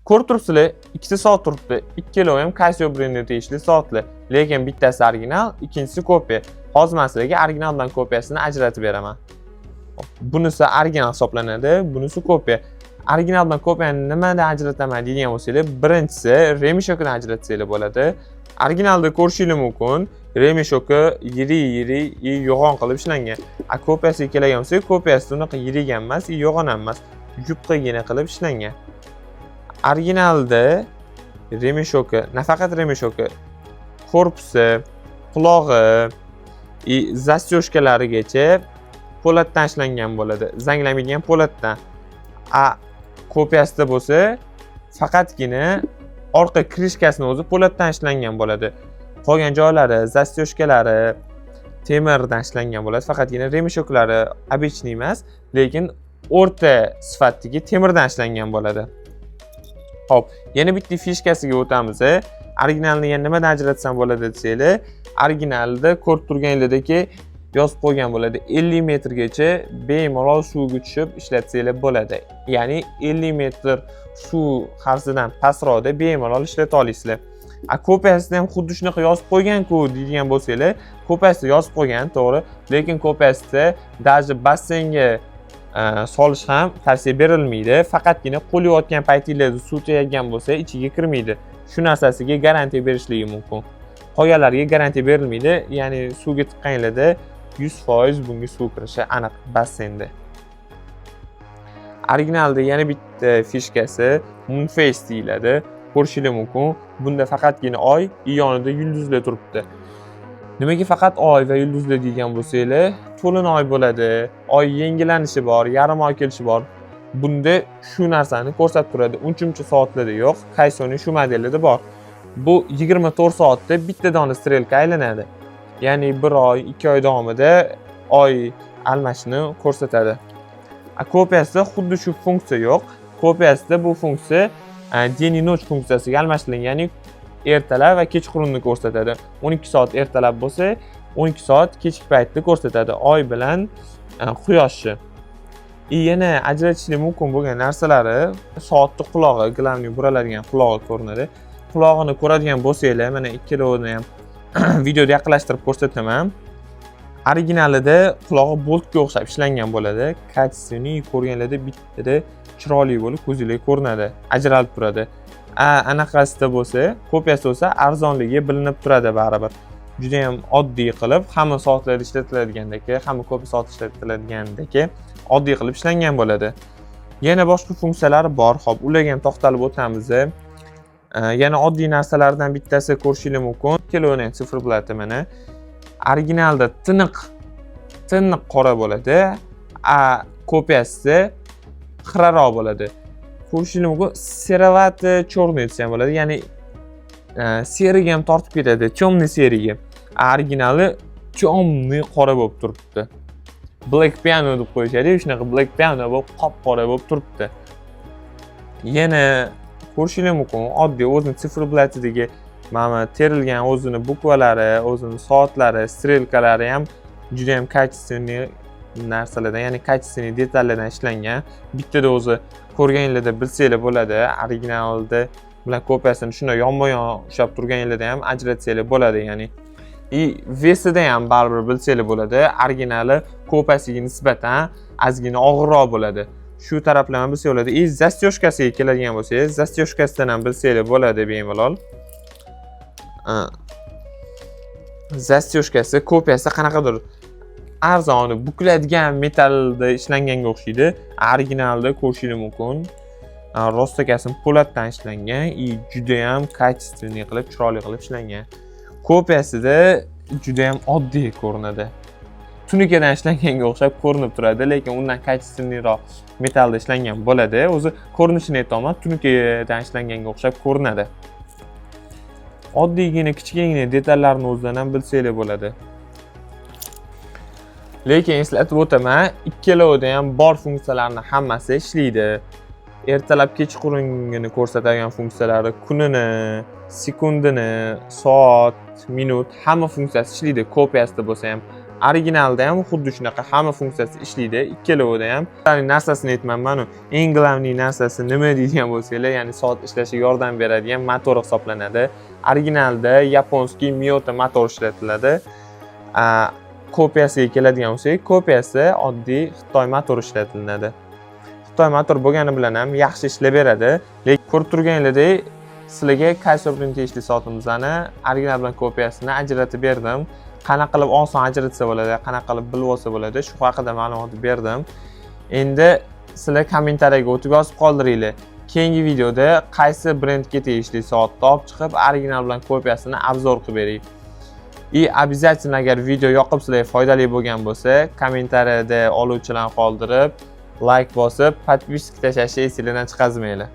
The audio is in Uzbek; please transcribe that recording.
Ko'rib turibsizlar, ikkita soat turibdi. Ikkalovi ham Casio brendiga tegishli soatlar. Lekin bittasi original, ikkinchisi kopiya. Hozir men sizlarga originaldan kopiyasini ajratib beraman. Bunisi original hisoblanadi, bunisi kopiya. Originaldan kopiyani nimadan ajrataman degan bo'lsangiz, birinchisi remishokni ajratsanglar bo'ladi. Originalda ko'rishingiz mumkin, remishoki yirik yo'g'on qilib ishlangan. Kopiyasiga kelgan bo'lsa, kopiyasi unaqa yirik emas, yo'g'on emas, yupqagina qilib ishlangan. Originalda remishoki, nafaqat remishoki, korpusi, qulog'i, zastyoshkalarigacha po'latdan ishlangan bo'ladi. Zanglamaydigan po'latdan. Kopiyasida bo'lsa, faqatgina orqa krishkasini o'zi po'latdan ishlangan bo'ladi. Qolgan joylari, zastyoshkalari temirdan ishlangan bo'ladi. Faqatgina remishoklari обычный emas, lekin o'rta sifatdagi temirdan ishlangan bo'ladi. Xo'p, yana bitta fishkasiga o'tamiz. Originalni yana nimadan ajratsam bo'ladi desanglar, originalda ko'rib turganinglardagi yozib qo'ygan bo'ladi. 50 metrgacha bemalol suvga tushib ishlatsanglar bo'ladi. Ya'ni 50 metr suv havzidan pastroqda bemalol ishlata olasizlar. Kopiyasida ham xuddi shunaqa yozib qo'ygan-ku deydigan bo'lsanglar, kopiyasida yozib qo'ygan, to'g'ri, lekin kopiyasida даже basseynga solish ham tavsiya berilmaydi. Faqatgina qo'l yuvayotgan paytingizda suv tegadigan bo'lsa, ichiga kirmaydi. Shu narsasiga garantiya berishligi mumkin. Qolganlariga garantiya berilmaydi. Ya'ni suvga tiqqaningizda 100% bunga suv kirishi aniq basseynda. Originalda yana bitta fishkasi Moonface deyiladi. Ko'rishingiz mumkin. Bunda faqatgina oy, yonida yulduzlar turibdi. Nimaga faqat oy va yulduzlar degan bo'lsanglar, to'lin oy bo'ladi. Oy yangilanishi bor, yarim oy kelishi bor. Bunda shu narsani ko'rsatib turadi. Uncha soatlarda yo'q. Casioning shu modelida bor. Bu 24 soatda bitta dona strelka aylanadi. Ya'ni 1 oy, 2 oy davomida oy almashini ko'rsatadi. Kopiyasida xuddi shu funksiya yo'q. Kopiyasida bu funksiya den и ночь funksiyasiga almashtirilgan. Ya'ni ertalab va kechqurunni ko'rsatadi. 12 soat ertalab bo'lsa, 12 soat kechki paytda ko'rsatadi. Oy bilan quyoshni. Yana ajratishli mumkin bo'lgan narsalari soatning qulog'i, glavniy buraladigan qulog'i ko'rinadi. Qulog'ini ko'radigan bo'lsanglar, mana ikkalovini ham videoda yaqinlashtirib ko'rsataman. Originalida qulog'i boltga o'xshab ishlangan bo'ladi. Kachesini ko'rganlarda bittada chiroyli bo'lib ko'zingizga ko'rinadi, ajralib turadi. Anaqasida bo'lsa, kopiyasi bo'lsa arzonligi bilinib turadi baribir. Juda ham oddiy qilib, hamma soatlarda ishlatiladigandek, hamma ko'p soat ishlatiladigandek oddiy qilib ishlangan bo'ladi. Yana boshqa funksiyalari bor. Xo'p, ularga ham to'xtalib o'tamiz. Yana oddiy narsalardan bittasi ko'rishingiz mumkin. Ikkalovini ham sifirlati mana. Originalda tiniq qora bo'ladi. Kopiyasida xiraroq bo'ladi. Ko'rishingiz mumkin, serovati черный ham bo'ladi. Ya'ni seriga ham tortib ketadi, темный seriga. Originali темный qora bo'lib turibdi. Black piano deb qo'yishadi, shunaqa black piano bo'lib qop-qora bo'lib turibdi. Yana ko'rishingiz mumkin, oddiy o'zining sifirlatidagi mana terilgan o'zini bukvalari, o'zining soatlari, strelkalari ham juda ham kачественный narsalardan, ya'ni kачественный detallardan ishlangan. Bittada o'zi ko'rganingizda bilsanglar bo'ladi. Originalda bilan kopiyasini shuna yonma-yon ushlab turganingizda ham ajratsanglar bo'ladi, ya'ni. Vesida ham baribir bilsanglar bo'ladi. Originali kopiyasiga nisbatan ozgina og'irroq bo'ladi. Shu taraflarni bilsa bo'ladi. Zastyoshkasiga keladigan bo'lsangiz, zastyoshkasidan ham bilsanglar bo'ladi bemalol. Zastyoshkasi kopiyasi qanaqadir arzoni bukiladigan metallda ishlanganga o'xshaydi. Originalda ko'rishingiz mumkin. Rostakasi po'latdan ishlangan, juda ham качественный qilib, chiroyli qilib ishlangan. Kopiyasida juda ham oddiy ko'rinadi. Tunikadan ishlanganga o'xshab ko'rinib turadi, lekin undan качественныйroq metallda ishlangan bo'ladi. O'zi ko'rinishini aytaman, tunikadan ishlanganga o'xshab ko'rinadi. Oddiygina, kichkina detallarni o'zidan ham bilsanglar bo'ladi. Lekin eslatib o'taman, ikkalovida ham bor funksiyalarning hammasi ishlaydi. Ertalab kechqurungini ko'rsatadigan funksiyalari, kunini, sekundini, soat, minut hamma funksiyasi ishlaydi. Kopiyasida bo'lsa ham Originalda ham xuddi shunaqa hamma funksiyasi ishlaydi. Ikkalovida ham. Ularning narsasini aytmayman, eng glavniy narsasi nima deydigan bo'lsanglar, ya'ni soat ishlashiga yordam beradigan motor hisoblanadi. Originalda yaponskiy Miyota motor ishlatiladi. Kopiyasiga keladigan bo'lsak, kopiyasi oddiy Xitoy motori ishlatilinadi. Xitoy motor bo'lgani bilan ham yaxshi ishlab beradi. Lekin ko'rib turganingizdek, sizlarga qaysi bilan tegishli soatimizani original bilan kopiyasini ajratib berdim. Qanaqa qilib oson ajratsa bo'ladi, qanaqa qilib bilib olsa bo'ladi, shu haqida ma'lumot berdim. Endi sizlar kommentariyaga o'tib yozib qoldiringlar. Keyingi videoda qaysi brendga tegishli soatni olib chiqib, original bilan kopiyasini obzor qilib beray. Обязательно agar video yoqib sizlarga foydali bo'lgan bo'lsa, kommentariyada oluvchilarni qoldirib, like bosib, подписка tashlashni esingizdan chiqazmanglar.